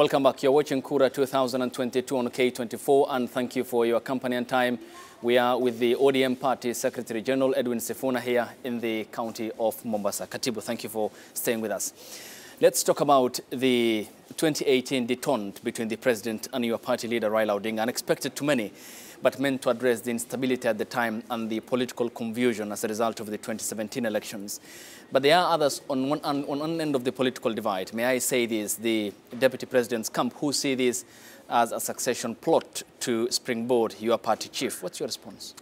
Welcome back. You're watching KURA 2022 on K24, and thank you for your company and time. We are with the ODM Party Secretary General Edwin Sifuna here in the county of Mombasa. Katibu, thank you for staying with us. Let's talk about the 2018 detente between the President and your party leader Raila Odinga, unexpected to many, but meant to address the instability at the time and the political confusion as a result of the 2017 elections. But there are others on one end of the political divide. May I say this, the Deputy President's camp, who see this as a succession plot to springboard your party chief. What's your response?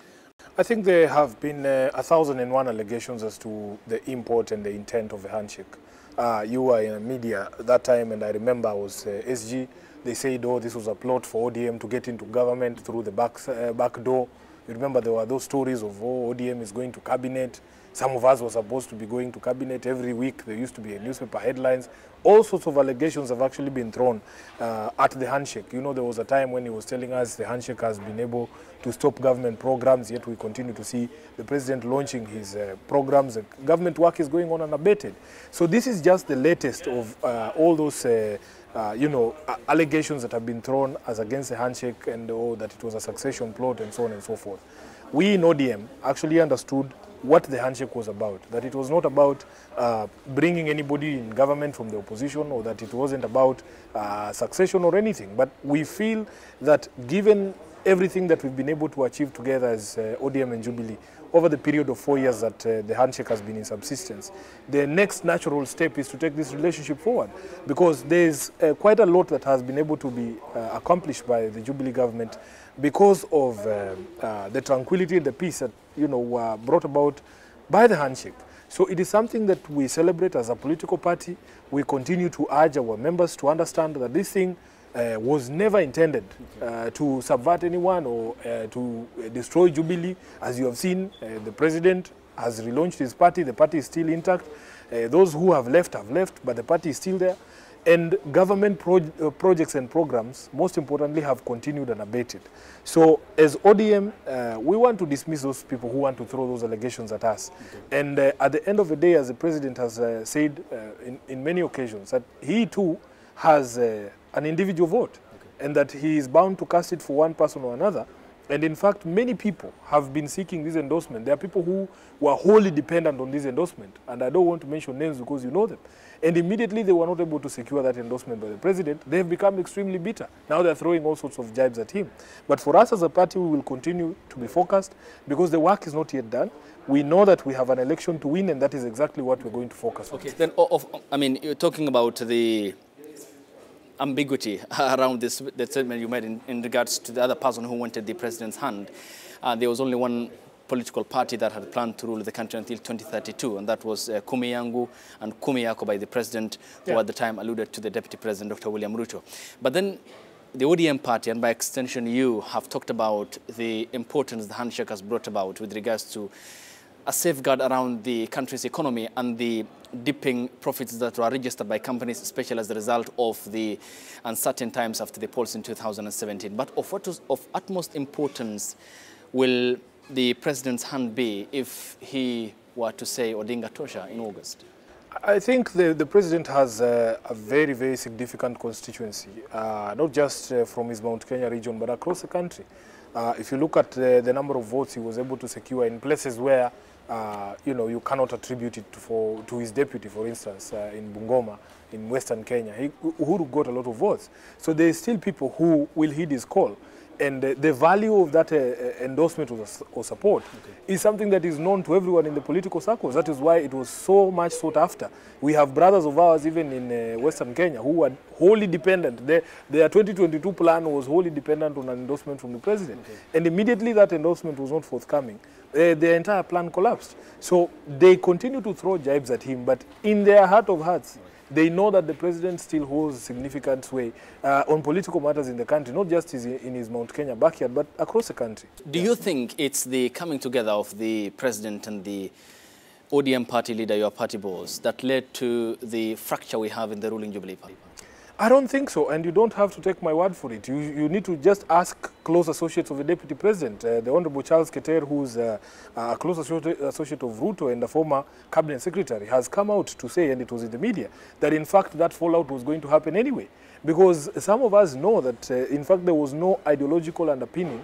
I think there have been 1,001 allegations as to the import and the intent of the handshake. You were in the media at that time, and I remember I was SG. They said, oh, this was a plot for ODM to get into government through the back door. You remember there were those stories of, oh, ODM is going to cabinet. Some of us were supposed to be going to cabinet every week. There used to be newspaper headlines. All sorts of allegations have actually been thrown at the handshake. You know, there was a time when he was telling us the handshake has been able to stop government programs, yet we continue to see the president launching his programs. The government work is going on unabated. So this is just the latest of all those allegations that have been thrown as against the handshake, and that it was a succession plot and so on and so forth. We in ODM actually understood what the handshake was about, that it was not about bringing anybody in government from the opposition, or that it wasn't about succession or anything. But we feel that given everything that we've been able to achieve together as ODM and Jubilee over the period of 4 years that the handshake has been in subsistence, the next natural step is to take this relationship forward, because there's quite a lot that has been able to be accomplished by the Jubilee government because of the tranquility and the peace that were brought about by the handshake. So it is something that we celebrate as a political party. We continue to urge our members to understand that this thing was never intended to subvert anyone or to destroy Jubilee. As you have seen, the president has relaunched his party. The party is still intact. Those who have left, but the party is still there. And government projects and programs, most importantly, have continued unabated. So as ODM, we want to dismiss those people who want to throw those allegations at us. Okay. And at the end of the day, as the president has said in many occasions, that he too has an individual vote, okay, and that he is bound to cast it for one person or another. And in fact, many people have been seeking this endorsement. There are people who were wholly dependent on this endorsement, and I don't want to mention names because you know them. And immediately they were not able to secure that endorsement by the president. They have become extremely bitter. Now they're throwing all sorts of jibes at him. But for us as a party, we will continue to be focused because the work is not yet done. We know that we have an election to win, and that is exactly what we're going to focus on. Okay, then, I mean, you're talking about the ambiguity around the statement you made in regards to the other person who wanted the president's hand. There was only one political party that had planned to rule the country until 2032, and that was Kumi Yangu and Kumi Yako by the president, who at the time alluded to the deputy president, Dr. William Ruto. But then the ODM party, and by extension you, have talked about the importance the handshake has brought about with regards to a safeguard around the country's economy and the dipping profits that were registered by companies, especially as a result of the uncertain times after the polls in 2017. But of what was of utmost importance will the president's hand be if he were to say Odinga Tosha in August? I think the president has a very, very significant constituency, not just from his Mount Kenya region, but across the country. If you look at the number of votes he was able to secure in places where you cannot attribute it to his deputy, for instance, in Bungoma, in Western Kenya, Uhuru got a lot of votes. So there are still people who will heed his call. And the value of that endorsement or support is something that is known to everyone in the political circles. That is why it was so much sought after. We have brothers of ours, even in Western Kenya, who were wholly dependent. Their 2022 plan was wholly dependent on an endorsement from the president. Okay. And immediately that endorsement was not forthcoming. The entire plan collapsed. So they continue to throw jibes at him, but in their heart of hearts, they know that the president still holds significant sway on political matters in the country, not just in his Mount Kenya backyard, but across the country. Do you think it's the coming together of the president and the ODM party leader, your party boss, that led to the fracture we have in the ruling Jubilee party? I don't think so, and you don't have to take my word for it. You need to just ask close associates of the Deputy President. The Honorable Charles Keter, who's a close associate of Ruto and a former Cabinet Secretary, has come out to say, and it was in the media, that in fact that fallout was going to happen anyway. because some of us know that, in fact, there was no ideological underpinning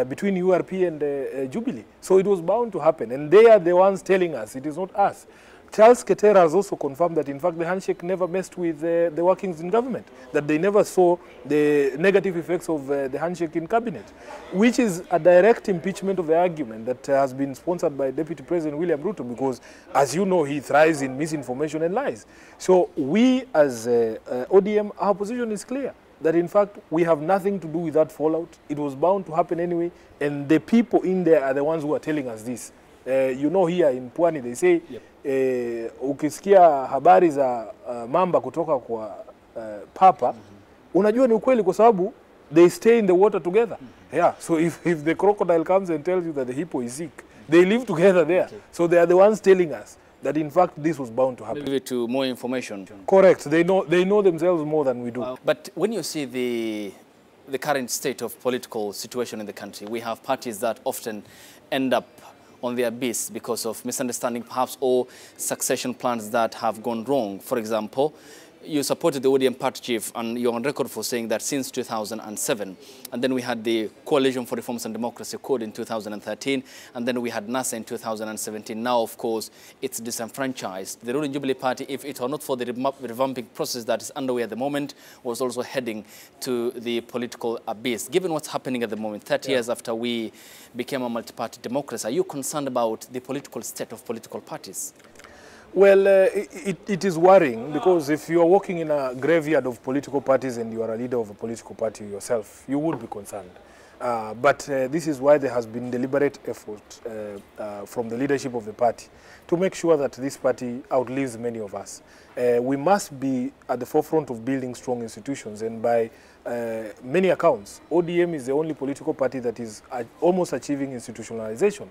between URP and Jubilee. So it was bound to happen. And they are the ones telling us, it is not us. Charles Ketera has also confirmed that, in fact, the handshake never messed with the workings in government, that they never saw the negative effects of the handshake in cabinet, which is a direct impeachment of the argument that has been sponsored by Deputy President William Ruto, because, as you know, he thrives in misinformation and lies. So we, as ODM, our position is clear, that, in fact, we have nothing to do with that fallout. It was bound to happen anyway, and the people in there are the ones who are telling us this. You know, here in Pwani, they say, ukisikia habari za mamba kutoka kwa papa, unajua ni ukweli kwa sababu they stay in the water together. Yeah, so if the crocodile comes and tells you that the hippo is sick, they live together there. Okay. So they are the ones telling us that, in fact, this was bound to happen. Maybe to more information. Correct. They know themselves more than we do. But when you see the current state of political situation in the country, we have parties that often end up on the abyss because of misunderstanding perhaps, or succession plans that have gone wrong. For example, you supported the ODM party chief, and you're on record for saying that since 2007. And then we had the Coalition for Reforms and Democracy Code in 2013, and then we had NASA in 2017. Now, of course, it's disenfranchised. The ruling Jubilee Party, if it were not for the revamping process that is underway at the moment, was also heading to the political abyss. Given what's happening at the moment, 30 years after we became a multi-party democracy, are you concerned about the political state of political parties? Well, it is worrying, because if you are working in a graveyard of political parties and you are a leader of a political party yourself, you would be concerned. But this is why there has been deliberate effort from the leadership of the party to make sure that this party outlives many of us. We must be at the forefront of building strong institutions, and by many accounts, ODM is the only political party that is almost achieving institutionalization.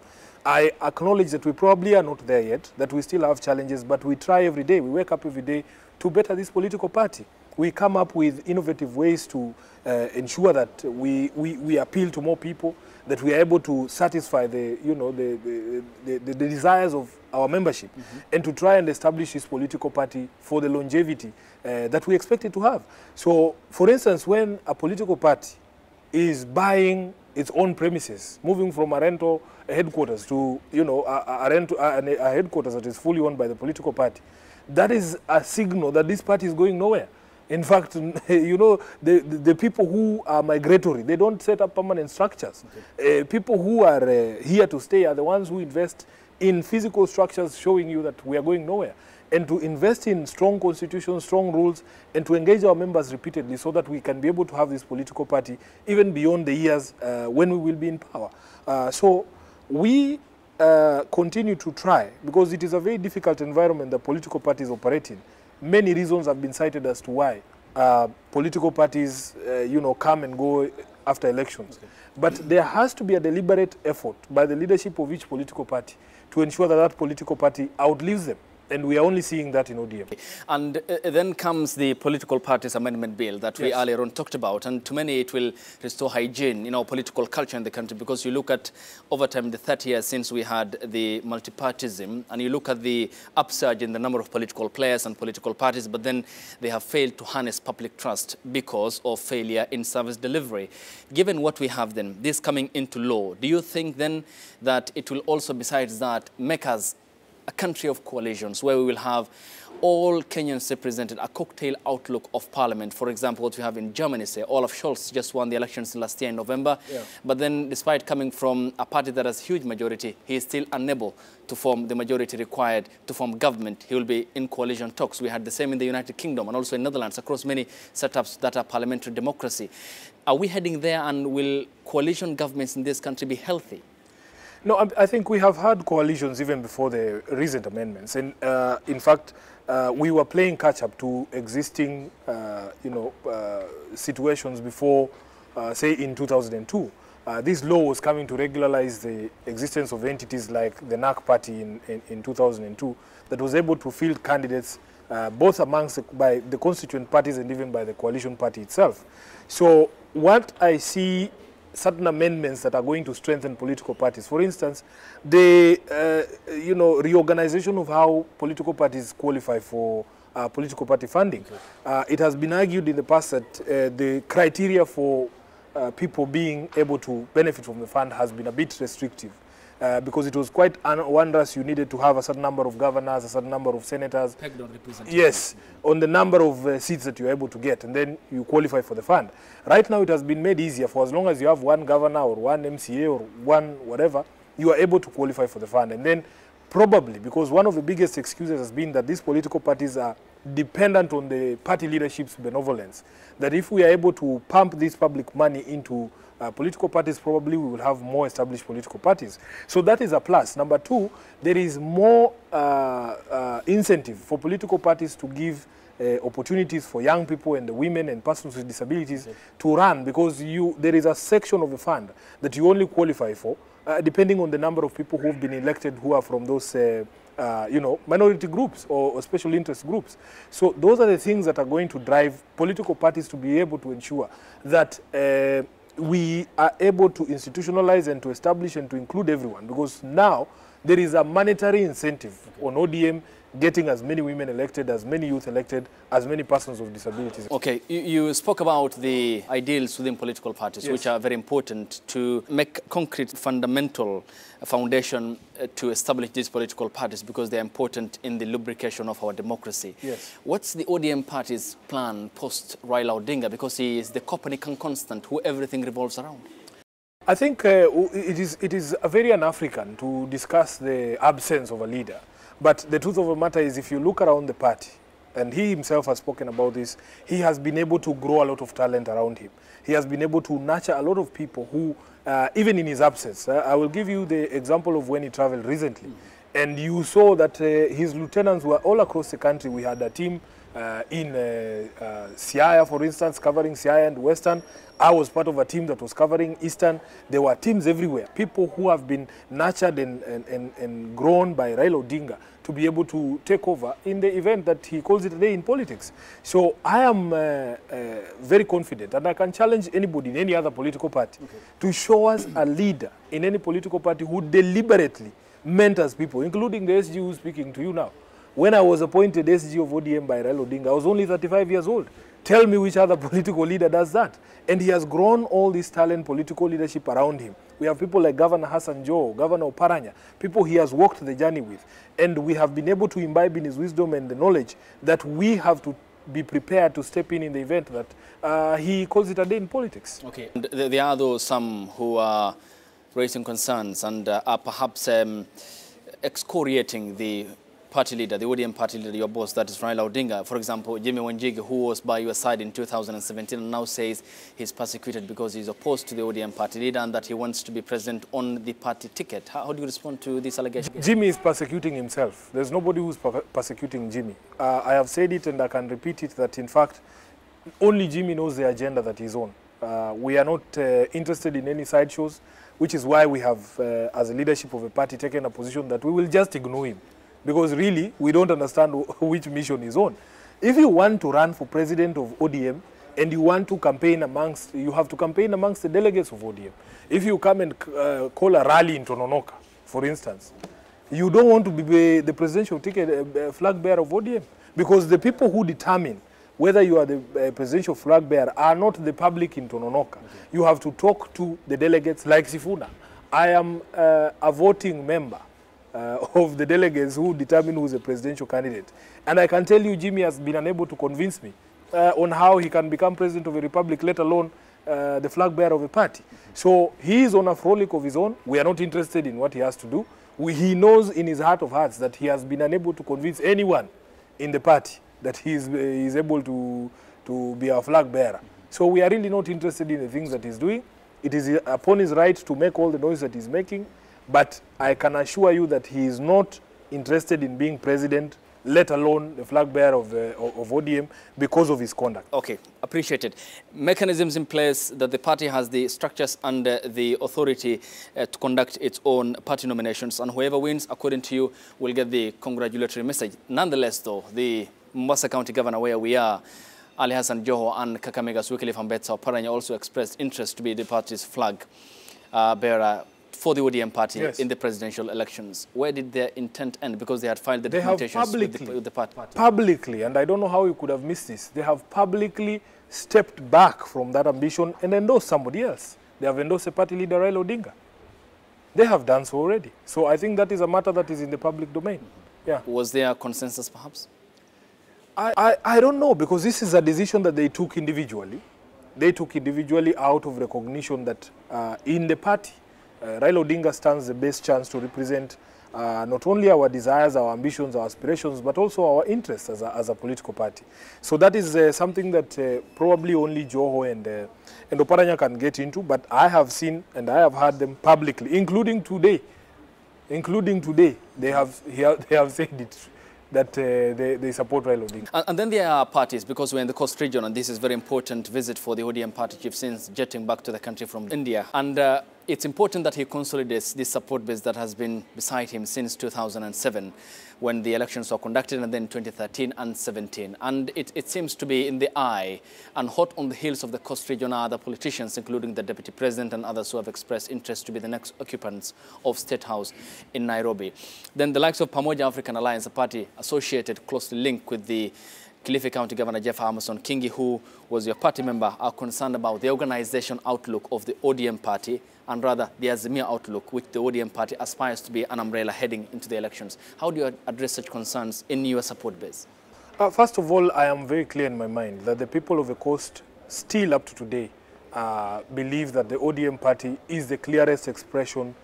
I acknowledge that we probably are not there yet, that we still have challenges, but we try every day. We wake up every day to better this political party. We come up with innovative ways to ensure that we appeal to more people, that we are able to satisfy the desires of our membership, and to try and establish this political party for the longevity that we expect it to have. So, for instance, when a political party is buying its own premises, moving from a rental headquarters to, a headquarters that is fully owned by the political party, that is a signal that this party is going nowhere. In fact, the people who are migratory, they don't set up permanent structures. Okay. People who are here to stay are the ones who invest in physical structures, showing you that we are going nowhere. And to invest in strong constitutions, strong rules, and to engage our members repeatedly so that we can be able to have this political party even beyond the years when we will be in power. So we continue to try, because it is a very difficult environment that political parties operate in. Many reasons have been cited as to why political parties, come and go after elections. Okay. But there has to be a deliberate effort by the leadership of each political party to ensure that that political party outlives them. And we are only seeing that in ODM. And then comes the Political Parties Amendment Bill that we earlier on talked about. And to many, it will restore hygiene in our political culture in the country, because you look at, over time, the 30 years since we had the multipartism, and you look at the upsurge in the number of political players and political parties, but then they have failed to harness public trust because of failure in service delivery. Given what we have then, this coming into law, do you think then that it will also, besides that, make us a country of coalitions, where we will have all Kenyans represented, a cocktail outlook of parliament? For example, what we have in Germany, say, Olaf Scholz just won the elections last year in November, but then despite coming from a party that has a huge majority, he is still unable to form the majority required to form government. He will be in coalition talks. We had the same in the United Kingdom and also in Netherlands, across many setups that are parliamentary democracy. Are we heading there, and will coalition governments in this country be healthy? No, I think we have had coalitions even before the recent amendments. And in fact, we were playing catch-up to existing, situations before, say, in 2002. This law was coming to regularize the existence of entities like the NAC party in 2002 that was able to field candidates both amongst by the constituent parties and even by the coalition party itself. So what I see, certain amendments that are going to strengthen political parties. For instance, the reorganization of how political parties qualify for political party funding. It has been argued in the past that the criteria for people being able to benefit from the fund has been a bit restrictive. Because it was quite wondrous. You needed to have a certain number of governors, a certain number of senators. Pegged on representation. Yes, on the number of seats that you're able to get, and then you qualify for the fund. Right now, it has been made easier for as long as you have one governor or one MCA or one whatever, you are able to qualify for the fund. And then probably, because one of the biggest excuses has been that these political parties are dependent on the party leadership's benevolence, that if we are able to pump this public money into political parties, probably we will have more established political parties. So that is a plus. Number two, there is more incentive for political parties to give opportunities for young people and the women and persons with disabilities to run, because there is a section of the fund that you only qualify for depending on the number of people who have been elected who are from those minority groups or special interest groups. So those are the things that are going to drive political parties to be able to ensure that we are able to institutionalize and to establish and to include everyone, because now there is a monetary incentive on ODM getting as many women elected, as many youth elected, as many persons with disabilities. Okay, you spoke about the ideals within political parties, yes, which are very important to make concrete fundamental foundation to establish these political parties, because they are important in the lubrication of our democracy. Yes. What's the ODM party's plan post Raila Odinga, because he is the Copernican constant who everything revolves around? I think it is very un-African to discuss the absence of a leader. But the truth of the matter is, if you look around the party, and he himself has spoken about this, he has been able to grow a lot of talent around him. He has been able to nurture a lot of people who, even in his absence, I will give you the example of when he traveled recently. And you saw that his lieutenants were all across the country. We had a team in Siaya, for instance, covering Siaya and Western. I was part of a team that was covering Eastern. There were teams everywhere, people who have been nurtured and grown by Raila Odinga to be able to take over in the event that he calls it a day in politics. So I am very confident, and I can challenge anybody in any other political party to show us a leader in any political party who deliberately mentors people, including the SG who is speaking to you now. When I was appointed SG of ODM by Raila Odinga, I was only 35 years old. Tell me which other political leader does that. And he has grown all this talent, political leadership around him. We have people like Governor Hassan Joe, Governor Oparanya, people he has walked the journey with. And we have been able to imbibe in his wisdom and the knowledge that we have to be prepared to step in the event that he calls it a day in politics. Okay. And there are those some who are raising concerns and are perhaps excoriating the party leader, the ODM party leader, your boss, that is Raila Odinga. For example, Jimmy Wanjigi, who was by your side in 2017 and now says he's persecuted because he's opposed to the ODM party leader and that he wants to be president on the party ticket. How do you respond to this allegation? Jimmy is persecuting himself. There's nobody who's persecuting Jimmy. I have said it and I can repeat it, that in fact, only Jimmy knows the agenda that he's on. We are not interested in any sideshows, which is why we have, as a leadership of a party, taken a position that we will just ignore him. Because really, we don't understand which mission he's on. If you want to run for president of ODM and you want to campaign amongst, you have to campaign amongst the delegates of ODM. If you come and call a rally in Tononoka, for instance, you don't want to be the presidential ticket flag bearer of ODM. Because the people who determine whether you are the presidential flag bearer are not the public in Tononoka. You have to talk to the delegates like Sifuna. I am a voting member of the delegates who determine who is a presidential candidate. And I can tell you, Jimmy has been unable to convince me on how he can become president of a republic, let alone the flag bearer of a party. So he is on a frolic of his own. We are not interested in what he has to do. He knows in his heart of hearts that he has been unable to convince anyone in the party that he is able to be a flag bearer. So we are really not interested in the things that he's doing. It is upon his right to make all the noise that he's making. But I can assure you that he is not interested in being president, let alone the flag bearer of ODM, because of his conduct. Okay, appreciated. Mechanisms in place that the party has the structures and the authority to conduct its own party nominations, and whoever wins, according to you, will get the congratulatory message. Nonetheless, though, the Mombasa County Governor, where we are, Ali Hassan Joho and Kakamega Wycliffe Ambetsa Oparanya also expressed interest to be the party's flag bearer for the ODM party Yes. in the presidential elections. Where did their intent end? Because they had filed the documentations with the party. Publicly, and I don't know how you could have missed this, they have publicly stepped back from that ambition and endorsed somebody else. They have endorsed a party leader, Raila Odinga. They have done so already. So I think that is a matter that is in the public domain. Yeah. Was there a consensus, perhaps? I don't know, because this is a decision that they took individually. They took individually out of recognition that in the party, Raila Odinga stands the best chance to represent not only our desires, our ambitions, our aspirations, but also our interests as a political party. So that is something that probably only Joho and Oparanya can get into, but I have seen and I have heard them publicly, including today. They have said it, that they support Raila Odinga. And then there are parties, because we're in the coast region, and this is a very important visit for the ODM party chief since jetting back to the country from India. And it's important that he consolidates this support base that has been beside him since 2007, when the elections were conducted, and then 2013 and 17. And it seems to be in the eye, and hot on the heels of the coast region are other politicians, including the deputy president and others who have expressed interest to be the next occupants of State House in Nairobi. Then the likes of Pamoja African Alliance, a party associated, closely linked with the Kilifi County Governor Jeff Amason Kingi, who was your party member, are concerned about the organization outlook of the ODM party, and rather the Azimio outlook, which the ODM party aspires to be an umbrella heading into the elections. How do you address such concerns in your support base? First of all, I am very clear in my mind that the people of the coast, still up to today, believe that the ODM party is the clearest expression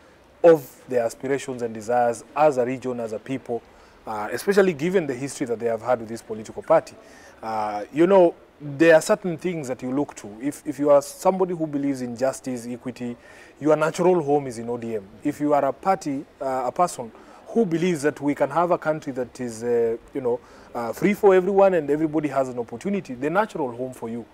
of their aspirations and desires as a region, as a people, especially given the history that they have had with this political party. You know, there are certain things that you look to. If you are somebody who believes in justice, equity, your natural home is in ODM. If you are a party, a person who believes that we can have a country that is, free for everyone and everybody has an opportunity, the natural home for you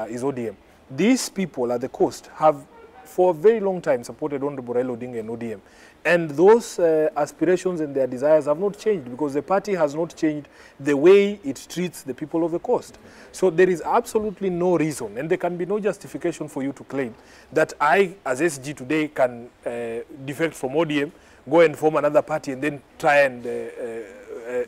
is ODM. These people at the coast have, for a very long time, supported Honorable Raila Odinga and ODM. And those aspirations and their desires have not changed, because the party has not changed the way it treats the people of the coast. So there is absolutely no reason, and there can be no justification for you to claim that I, as SG today, can defect from ODM, go and form another party, and then try and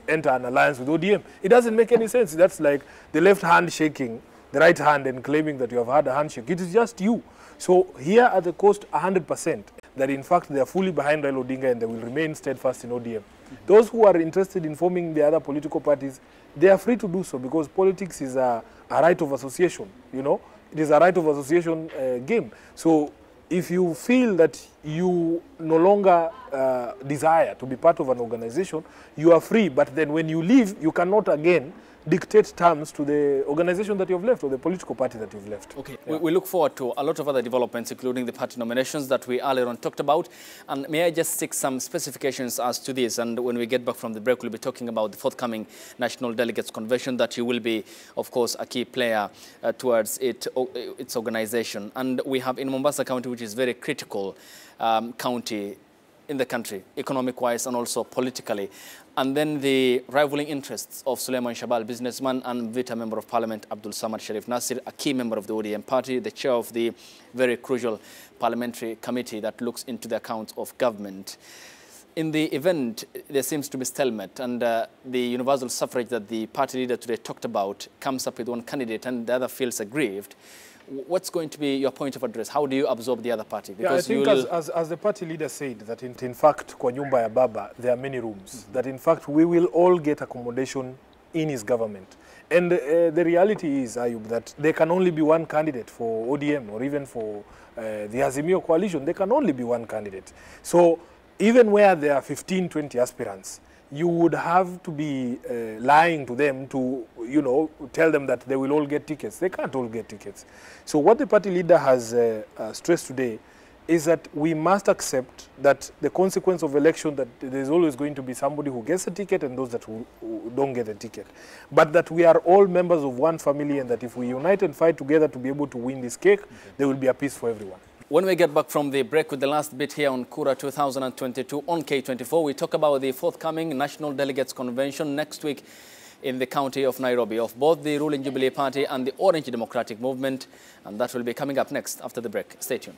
enter an alliance with ODM. It doesn't make any sense. That's like the left hand shaking the right hand and claiming that you have had a handshake. It is just you. So here at the coast, 100%, that in fact they are fully behind Raila Odinga and they will remain steadfast in ODM. Those who are interested in forming the other political parties, they are free to do so, because politics is a right of association, you know. It is a right of association game. So if you feel that you no longer desire to be part of an organization, you are free. But then when you leave, you cannot again dictate terms to the organization that you've left or the political party that you've left. Okay, yeah. we look forward to a lot of other developments, including the party nominations that we earlier on talked about. And may I just seek some specifications as to this? And when we get back from the break, we'll be talking about the forthcoming National Delegates Convention, that you will be, of course, a key player towards its organization. And we have in Mombasa County, which is very critical county in the country, economic-wise and also politically. And then the rivaling interests of Suleiman Shabal, businessman, and Vita Member of Parliament Abdul Samad Sharif Nasir, a key member of the ODM party, the chair of the very crucial parliamentary committee that looks into the accounts of government. In the event, there seems to be stalemate, and the universal suffrage that the party leader today talked about comes up with one candidate and the other feels aggrieved. What's going to be your point of address? How do you absorb the other party? Because yeah, I think as the party leader said, that in fact, kwa nyumba ya baba, there are many rooms. That in fact, we will all get accommodation in his government. And the reality is, Ayub, that there can only be one candidate for ODM or even for the Azimio coalition. There can only be one candidate. So even where there are 15, 20 aspirants, you would have to be lying to them to, you know, tell them that they will all get tickets. They can't all get tickets. So what the party leader has stressed today is that we must accept that the consequence of election, that there's always going to be somebody who gets a ticket and those that who don't get a ticket. But that we are all members of one family, and that if we unite and fight together to be able to win this cake, there will be a peace for everyone. When we get back from the break with the last bit here on KURA 2022 on K24, we talk about the forthcoming National Delegates Convention next week in the county of Nairobi of both the ruling Jubilee Party and the Orange Democratic Movement. And that will be coming up next after the break. Stay tuned.